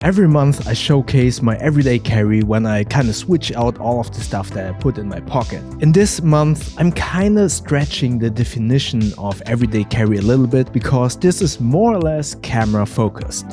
Every month I showcase my everyday carry when I kinda switch out all of the stuff that I put in my pocket. In this month I'm kinda stretching the definition of everyday carry a little bit because this is more or less camera focused.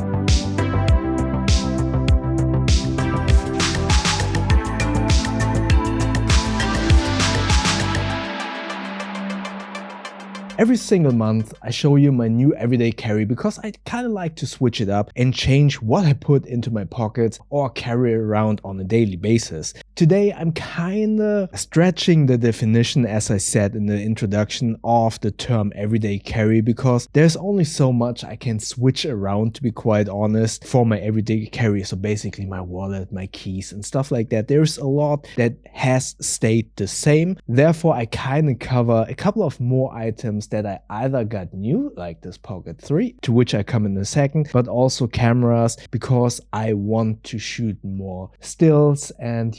Every single month I show you my new everyday carry because I kinda like to switch it up and change what I put into my pockets or carry around on a daily basis. Today I'm kinda stretching the definition, as I said in the introduction, of the term everyday carry because there's only so much I can switch around, to be quite honest, for my everyday carry. So basically my wallet, my keys and stuff like that. There's a lot that has stayed the same. Therefore I kinda cover a couple of more items that I either got new, like this Pocket 3, to which I come in a second, but also cameras because I want to shoot more stills and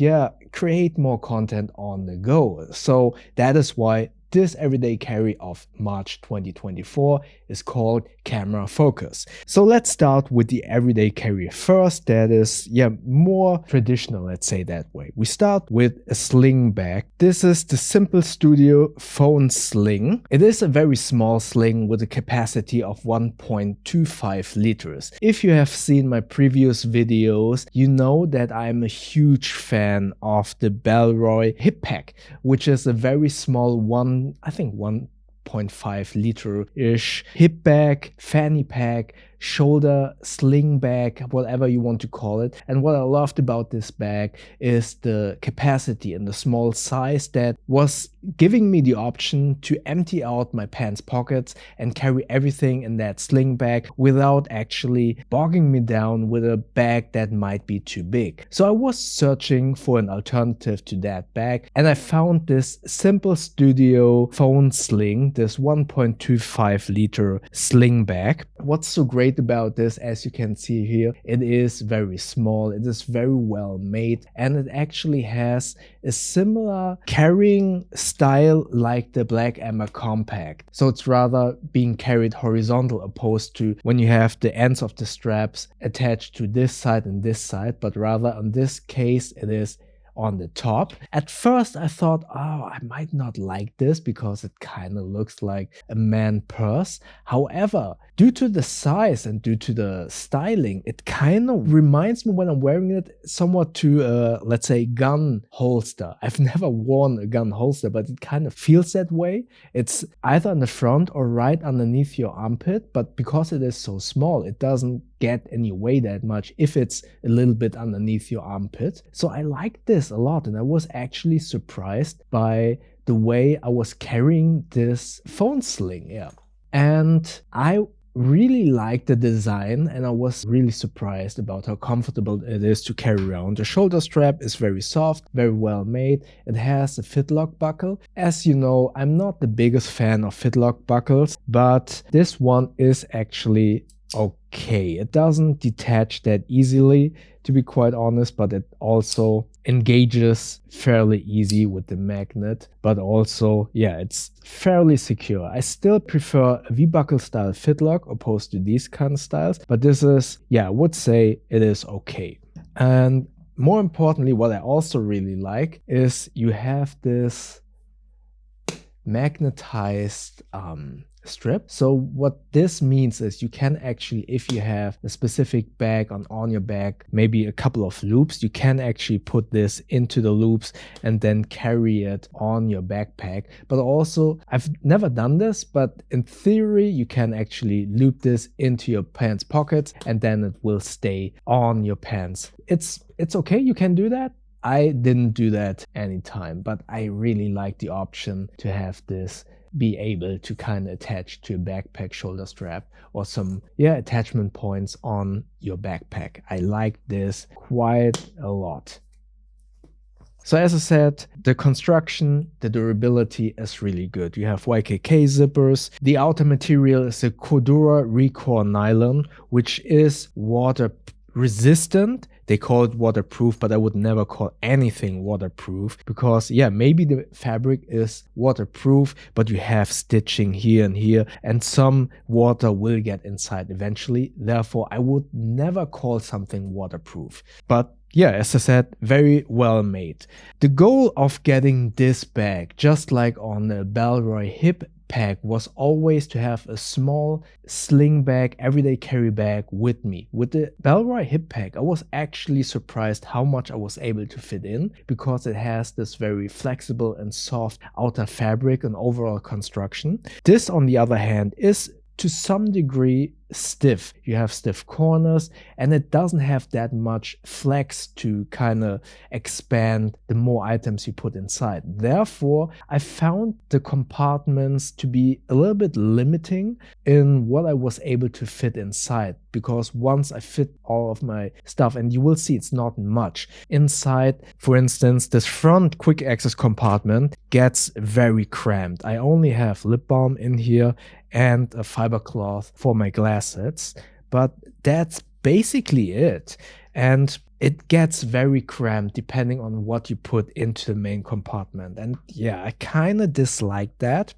create more content on the go. So that is why this everyday carry of March 2024 is called camera focus. So let's start with the everyday carry first. That is more traditional, let's say that way. We start with a sling bag. This is the Sympl Studio phone sling. It is a very small sling with a capacity of 1.25 liters. If you have seen my previous videos, you know that I'm a huge fan of the Bellroy hip pack, which is a very small 1.5 liter-ish hip bag, fanny pack, shoulder sling bag, whatever you want to call it. And what I loved about this bag is the capacity and the small size that was giving me the option to empty out my pants pockets and carry everything in that sling bag without actually bogging me down with a bag that might be too big. So I was searching for an alternative to that bag and I found this Sympl Studio phone sling, this 1.25 liter sling bag. What's so great about this, as you can see here, it is very small, it is very well made, and it actually has a similar carrying style like the Black Emma Compact. So it's rather being carried horizontal opposed to when you have the ends of the straps attached to this side and this side, but rather in this case it is on the top. At first I thought, oh, I might not like this because it kind of looks like a man purse. However, due to the size and due to the styling, it kind of reminds me when I'm wearing it somewhat to let's say gun holster. I've never worn a gun holster, but it kind of feels that way. It's either in the front or right underneath your armpit, but because it is so small, it doesn't get any weight that much if it's a little bit underneath your armpit. So I like this a lot, and I was actually surprised by the way I was carrying this phone sling. And I really like the design, and I was really surprised about how comfortable it is to carry around. The shoulder strap is very soft, very well made. It has a fitlock buckle. As you know, I'm not the biggest fan of fitlock buckles, but this one is actually okay. It doesn't detach that easily, to be quite honest, but it also engages fairly easy with the magnet, but also it's fairly secure. I still prefer a V-buckle style fitlock opposed to these kind of styles, but this is, I would say it is okay. And more importantly, what I also really like is you have this magnetized strip. So what this means is you can actually, if you have a specific bag on your back, maybe a couple of loops, you can actually put this into the loops and then carry it on your backpack. But also, I've never done this, but in theory you can actually loop this into your pants pockets and then it will stay on your pants. It's okay, you can do that. I didn't do that anytime, but I really like the option to have this be able to kind of attach to a backpack shoulder strap or some attachment points on your backpack. I like this quite a lot. So as I said, the construction, the durability is really good. You have YKK zippers. The outer material is a Cordura Recore nylon, which is resistant. They call it waterproof, but I would never call anything waterproof because yeah, maybe the fabric is waterproof, but you have stitching here and here, and some water will get inside eventually. Therefore, I would never call something waterproof. But yeah, as I said, very well made. The goal of getting this bag, just like on the Bellroy hip pack, was always to have a small sling bag, everyday carry bag with me. With the Bellroy hip pack, I was actually surprised how much I was able to fit in because it has this very flexible and soft outer fabric and overall construction. This, on the other hand, is to some degree stiff. You have stiff corners and it doesn't have that much flex to kind of expand the more items you put inside. Therefore, I found the compartments to be a little bit limiting in what I was able to fit inside, because once I fit all of my stuff, and you will see it's not much inside, for instance, this front quick access compartment gets very cramped. I only have lip balm in here and a fiber cloth for my glasses, but that's basically it. And it gets very cramped depending on what you put into the main compartment. And yeah, I kind of dislike that.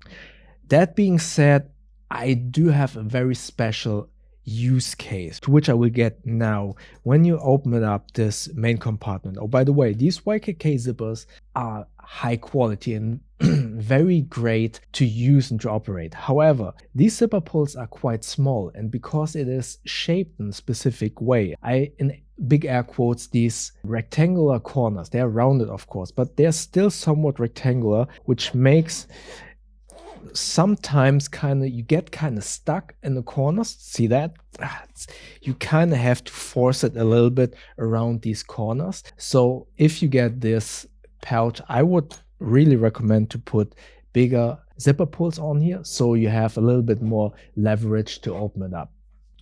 That being said, I do have a very special use case to which I will get now when you open up this main compartment. Oh, by the way, these YKK zippers are high quality and very great to use and to operate. However, these zipper pulls are quite small, and because it is shaped in a specific way, in big air quotes, these rectangular corners, they are rounded of course, but they're still somewhat rectangular, which makes sometimes you get kind of stuck in the corners. See that? You kind of have to force it a little bit around these corners. So if you get this pouch, I would really recommend to put bigger zipper pulls on here so you have a little bit more leverage to open it up.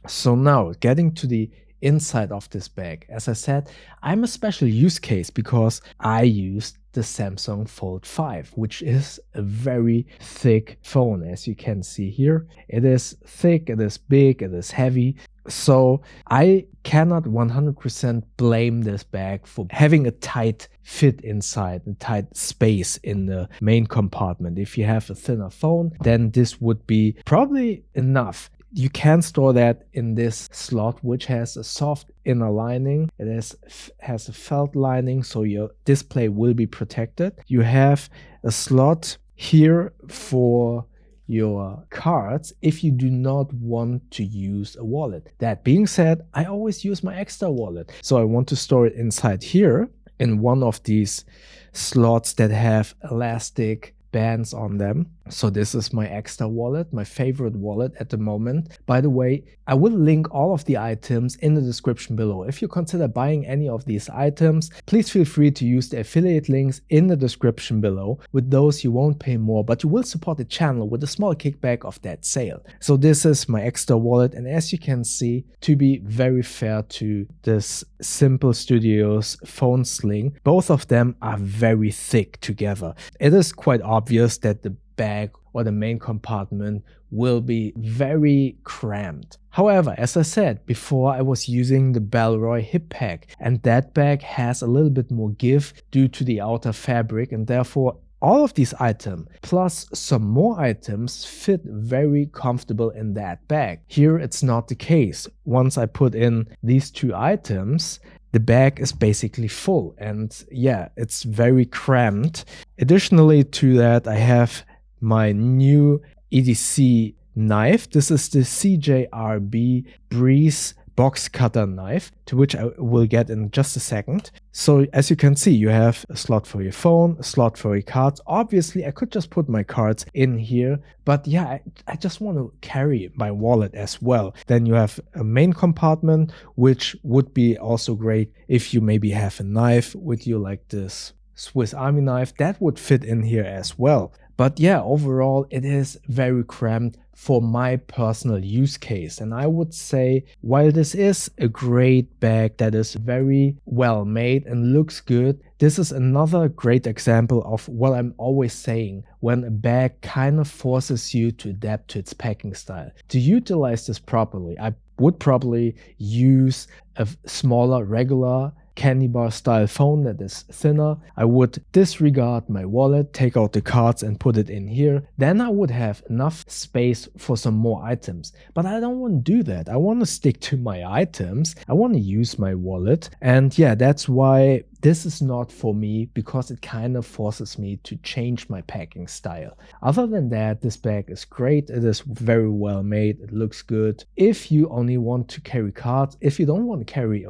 So now getting to the inside of this bag, as I said, I'm a special use case because I used the Samsung Fold 5, which is a very thick phone. As you can see here, it is thick, it is big, it is heavy. So I cannot 100% blame this bag for having a tight fit inside, a tight space in the main compartment. If you have a thinner phone, then this would be probably enough. You can store that in this slot, which has a soft inner lining. It has a felt lining, so your display will be protected. You have a slot here for your cards if you do not want to use a wallet. That being said, I always use my extra wallet, so I want to store it inside here in one of these slots that have elastic bands on them. So this is my extra wallet, my favorite wallet at the moment. By the way, I will link all of the items in the description below. If you consider buying any of these items, please feel free to use the affiliate links in the description below. With those, you won't pay more, but you will support the channel with a small kickback of that sale. So this is my extra wallet, and as you can see, to be very fair to this Sympl Studios phone sling, both of them are very thick together. It is quite obvious that the bag or the main compartment will be very cramped. However, as I said before, I was using the Bellroy hip pack, and that bag has a little bit more give due to the outer fabric, and therefore all of these items plus some more items fit very comfortable in that bag. Here it's not the case. Once I put in these two items, the bag is basically full, and yeah, it's very cramped. Additionally to that, I have my new EDC knife. This is the CJRB Breeze box cutter knife, to which I will get in just a second. So as you can see, you have a slot for your phone, a slot for your cards. Obviously, I could just put my cards in here, but yeah, I just want to carry my wallet as well. Then you have a main compartment, which would be also great if you maybe have a knife with you, like this Swiss Army knife. That would fit in here as well. But yeah, overall, it is very cramped for my personal use case. And I would say, while this is a great bag that is very well made and looks good, this is another great example of what I'm always saying when a bag kind of forces you to adapt to its packing style. To utilize this properly, I would probably use a smaller regular candy bar style phone that is thinner. I would disregard my wallet, take out the cards and put it in here. Then I would have enough space for some more items. But I don't want to do that. I want to stick to my items. I want to use my wallet. And yeah, that's why this is not for me, because it kind of forces me to change my packing style. Other than that, this bag is great. It is very well made. It looks good. If you only want to carry cards, if you don't want to carry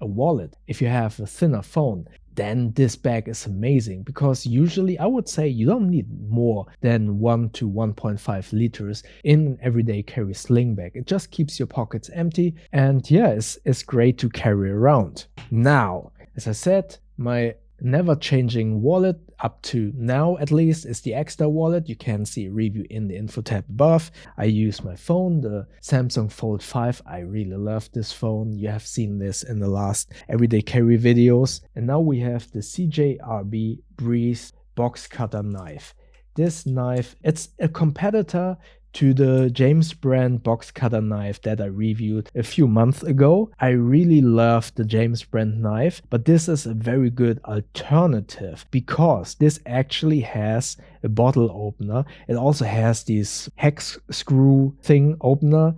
a wallet, if you have a thinner phone, then this bag is amazing, because usually I would say you don't need more than 1 to 1.5 liters in an everyday carry sling bag. It just keeps your pockets empty, and yeah, it's great to carry around. Now, as I said, my never changing wallet up to now at least is the extra wallet. You can see a review in the info tab above. I use my phone, the Samsung Fold 5. I really love this phone. You have seen this in the last everyday carry videos. And now we have the CJRB Breeze box cutter knife. This knife, it's a competitor to the James brand box cutter knife that I reviewed a few months ago. I really love the James brand knife, but this is a very good alternative because this actually has a bottle opener. It also has this hex screw thing opener.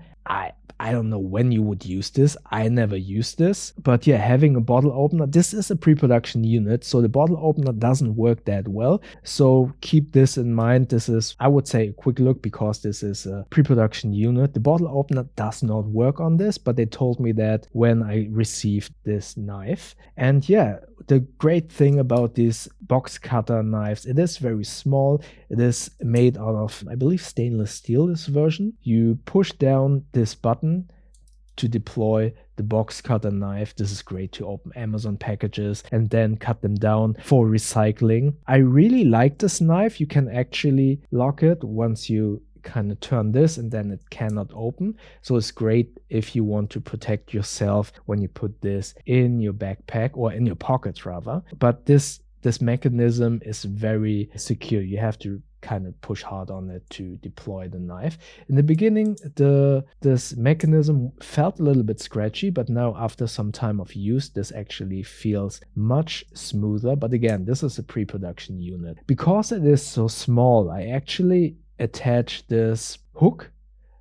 I don't know when you would use this. I never used this. But yeah, having a bottle opener, this is a pre-production unit, so the bottle opener doesn't work that well. So keep this in mind. This is, I would say, a quick look because this is a pre-production unit. The bottle opener does not work on this, but they told me that when I received this knife. And yeah, the great thing about these box cutter knives, it is very small. It is made out of, I believe, stainless steel, this version. You push down this button to deploy the box cutter knife. This is great to open Amazon packages and then cut them down for recycling. I really like this knife. You can actually lock it once you kind of turn this, and then it cannot open. So it's great if you want to protect yourself when you put this in your backpack or in your pockets rather. But this mechanism is very secure. You have to kind of push hard on it to deploy the knife. In the beginning, this mechanism felt a little bit scratchy, but now after some time of use, this actually feels much smoother. But again, this is a pre-production unit. Because it is so small, I actually attach this hook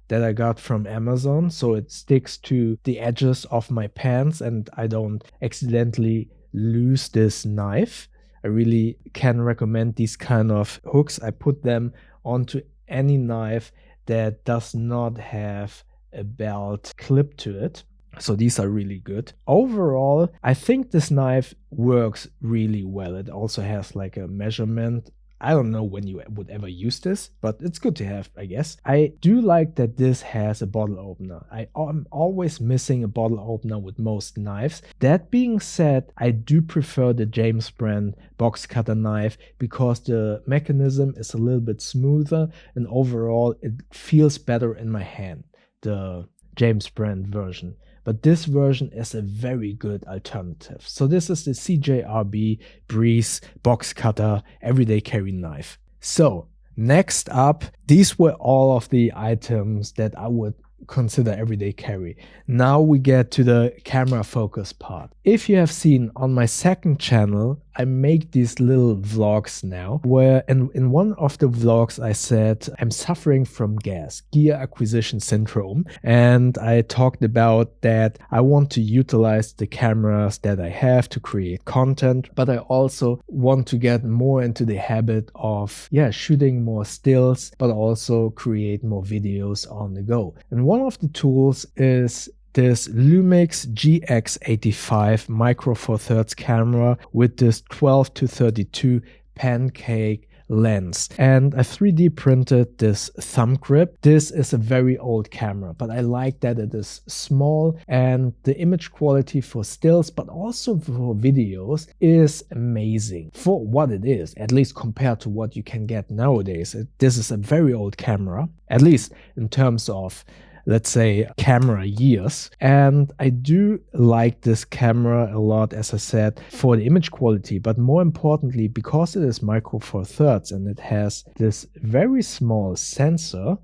that I got from Amazon, so it sticks to the edges of my pants and I don't accidentally lose this knife. I really can recommend these kind of hooks. I put them onto any knife that does not have a belt clip to it. So these are really good. Overall, I think this knife works really well. It also has like a measurement. I don't know when you would ever use this, but it's good to have, I guess. I do like that this has a bottle opener. I'm always missing a bottle opener with most knives. That being said, I do prefer the James brand box cutter knife because the mechanism is a little bit smoother and overall it feels better in my hand, the James brand version. But this version is a very good alternative. So this is the CJRB Breeze box cutter everyday carry knife. So next up, these were all of the items that I would consider everyday carry. Now we get to the camera focus part. If you have seen on my second channel, I make these little vlogs now where in one of the vlogs I said I'm suffering from gear acquisition syndrome, and I talked about that I want to utilize the cameras that I have to create content, but I also want to get more into the habit of shooting more stills, but also create more videos on the go. And one of the tools is this Lumix GX85 micro four thirds camera with this 12 to 32 pancake lens, and I 3D printed this thumb grip. This is a very old camera, but I like that it is small and the image quality for stills but also for videos is amazing for what it is, at least compared to what you can get nowadays. This is a very old camera, at least in terms of, let's say, camera years. And I do like this camera a lot, as I said, for the image quality, but more importantly, because it is micro four thirds and it has this very small sensor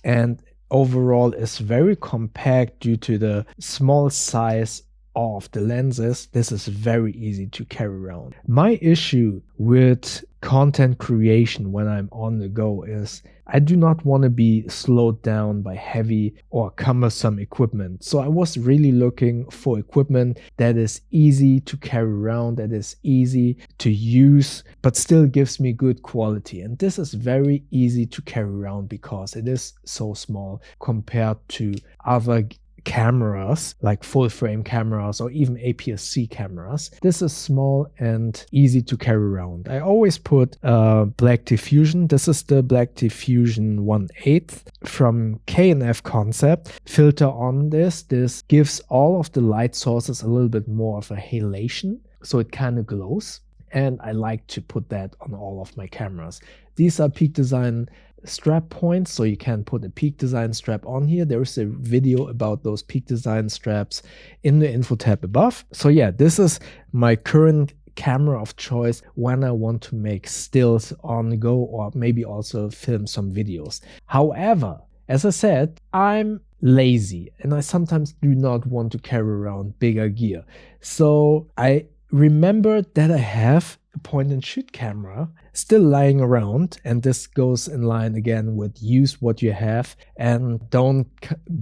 and overall is very compact due to the small size of the lenses. This is very easy to carry around. My issue with content creation when I'm on the go is I do not want to be slowed down by heavy or cumbersome equipment. So I was really looking for equipment that is easy to carry around, that is easy to use, but still gives me good quality. And this is very easy to carry around because it is so small compared to other cameras like full frame cameras or even APS-C cameras. This is small and easy to carry around. I always put black diffusion. This is the black diffusion 1/8 from K&F Concept filter on this. This gives all of the light sources a little bit more of a halation, so it kind of glows. And I like to put that on all of my cameras. These are Peak Design strap points, so you can put a Peak Design strap on here. There is a video about those Peak Design straps in the info tab above. So yeah, this is my current camera of choice when I want to make stills on the go or maybe also film some videos. However, as I said, I'm lazy and I sometimes do not want to carry around bigger gear. So I remembered that I have a point and shoot camera still lying around, and this goes in line again with use what you have and don't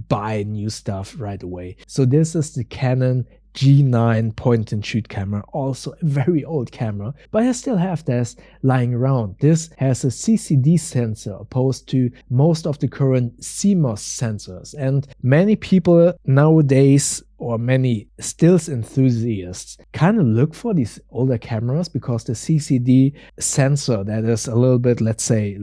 buy new stuff right away. So this is the Canon G9 point and shoot camera, also a very old camera, but I still have this lying around. This has a CCD sensor opposed to most of the current CMOS sensors, and many people nowadays, or many stills enthusiasts, kind of look for these older cameras because the CCD sensor that is a little bit, let's say,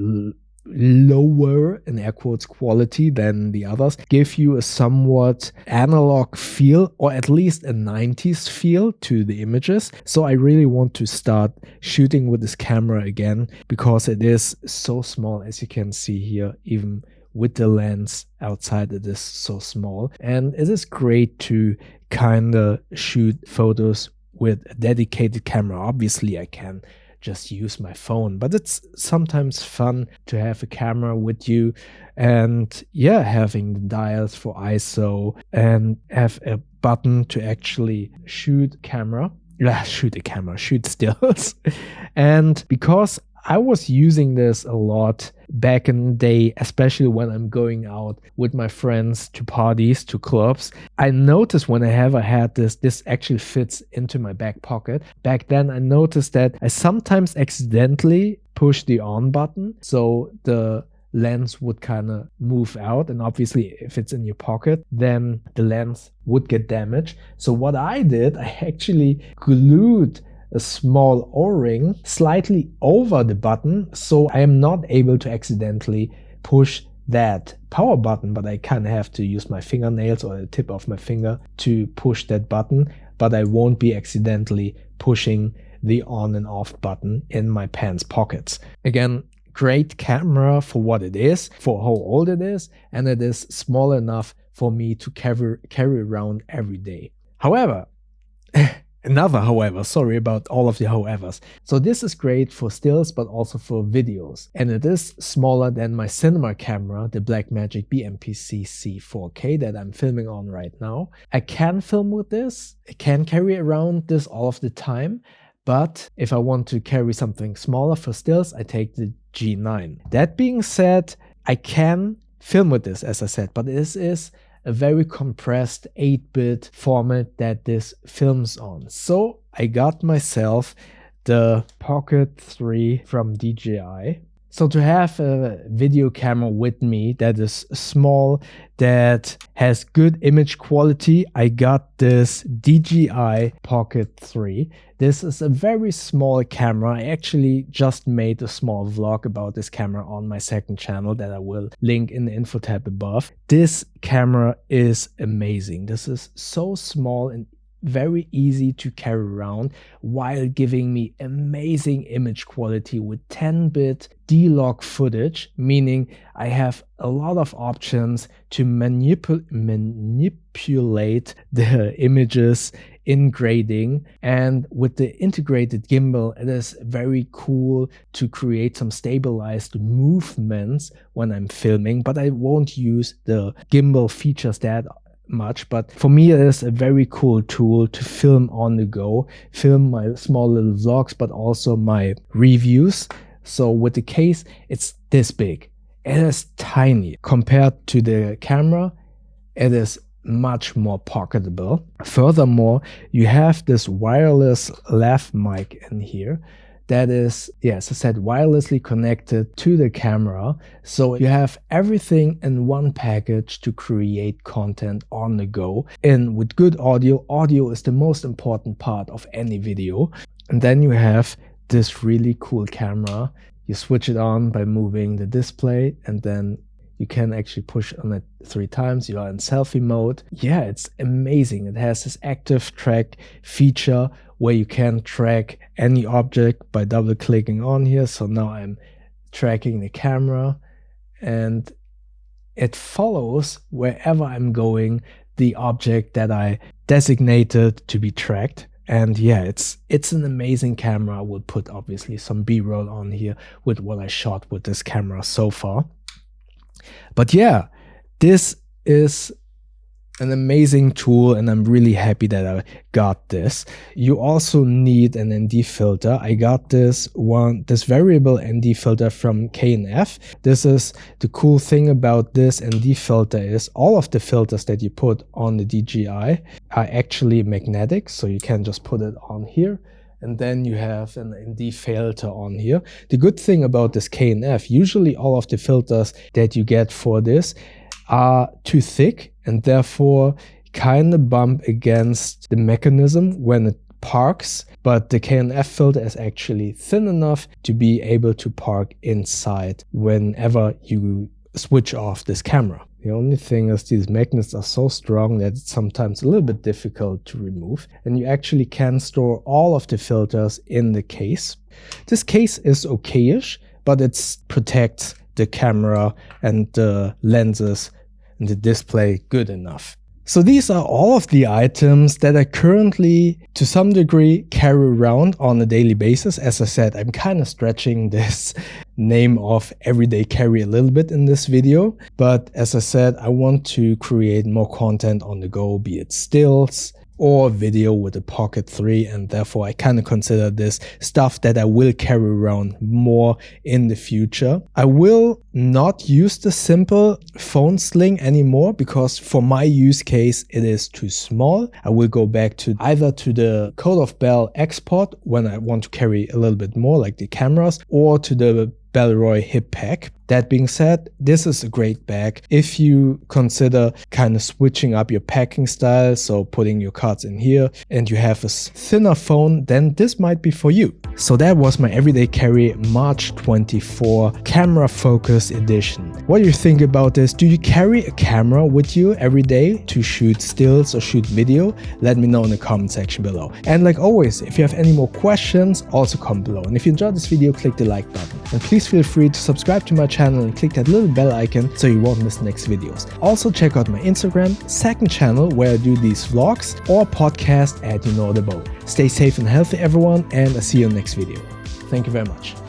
lower in air quotes quality than the others give you a somewhat analog feel, or at least a 90s feel to the images. So I really want to start shooting with this camera again because it is so small, as you can see here. Even with the lens outside, it is so small, and it is great to kind of shoot photos with a dedicated camera. Obviously I can just use my phone, but it's sometimes fun to have a camera with you, and yeah, having the dials for ISO and have a button to actually shoot stills. And because I was using this a lot back in the day, especially when I'm going out with my friends to parties, to clubs. I noticed whenever I had this actually fits into my back pocket. Back then I noticed that I sometimes accidentally push the on button, so the lens would kind of move out, and obviously if it's in your pocket then the lens would get damaged. So what I did, I actually glued a small O-ring slightly over the button, so I am not able to accidentally push that power button, but I kind of have to use my fingernails or the tip of my finger to push that button, but I won't be accidentally pushing the on and off button in my pants pockets. Again, great camera for what it is, for how old it is, and it is small enough for me to carry around every day. However, sorry about all of the however's. So this is great for stills, but also for videos. And it is smaller than my cinema camera, the Blackmagic BMPC-C 4K that I'm filming on right now. I can film with this. I can carry around this all of the time. But if I want to carry something smaller for stills, I take the G9. That being said, I can film with this, as I said, but this is a very compressed 8-bit format that this films on. So I got myself the Pocket 3 from DJI. So to have a video camera with me that is small, that has good image quality, I got this DJI Pocket 3. This is a very small camera. I actually just made a small vlog about this camera on my second channel that I will link in the info tab above. This camera is amazing. This is so small and very easy to carry around while giving me amazing image quality with 10-bit D-Log footage, meaning I have a lot of options to manipulate the images in grading. And with the integrated gimbal, it is very cool to create some stabilized movements when I'm filming, but I won't use the gimbal features that much. But for me, it is a very cool tool to film on the go, film my small little vlogs, but also my reviews. So with the case, it's this big. It is tiny compared to the camera. It is much more pocketable. Furthermore, you have this wireless lav mic in here that is, as I said, wirelessly connected to the camera. So you have everything in one package to create content on the go. And with good audio, audio is the most important part of any video. And then you have this really cool camera. You switch it on by moving the display, and then you can actually push on it 3 times. You are in selfie mode. Yeah, it's amazing. It has this active track feature where you can track any object by double clicking on here. So now I'm tracking the camera, and it follows wherever I'm going the object that I designated to be tracked. And yeah, it's an amazing camera. I will put obviously some B-roll on here with what I shot with this camera so far. But yeah, this is an amazing tool, and I'm really happy that I got this. You also need an ND filter. I got this variable ND filter from K&F. This is the cool thing about this ND filter is all of the filters that you put on the DJI are actually magnetic, so you can just put it on here. And then you have an ND filter on here. The good thing about this K&F, usually all of the filters that you get for this are too thick and therefore kind of bump against the mechanism when it parks. But the K&F filter is actually thin enough to be able to park inside whenever you switch off this camera. The only thing is these magnets are so strong that it's sometimes a little bit difficult to remove. And you actually can store all of the filters in the case. This case is okayish, but it protects the camera and the lenses and the display good enough. So these are all of the items that I currently, to some degree, carry around on a daily basis. As I said, I'm kind of stretching this name of everyday carry a little bit in this video. But as I said, I want to create more content on the go, be it stills or video with the Pocket 3, and therefore I kind of consider this stuff that I will carry around more in the future. I will not use the Sympl phone sling anymore because for my use case it is too small. I will go back to either to the Code of Bell Export when I want to carry a little bit more like the cameras, or to the Bellroy hip pack. That being said, this is a great bag if you consider kind of switching up your packing style, so putting your cards in here and you have a thinner phone, then this might be for you. So that was my everyday carry March 24 camera focus edition. What do you think about this? Do you carry a camera with you every day to shoot stills or shoot video? Let me know in the comment section below. And like always, if you have any more questions, also comment below. And if you enjoyed this video, click the like button. And please feel free to subscribe to my channel and click that little bell icon so you won't miss next videos. Also check out my Instagram, second channel where I do these vlogs, or podcast at You Know The Bow. Stay safe and healthy everyone, and I'll see you in the next video. Thank you very much.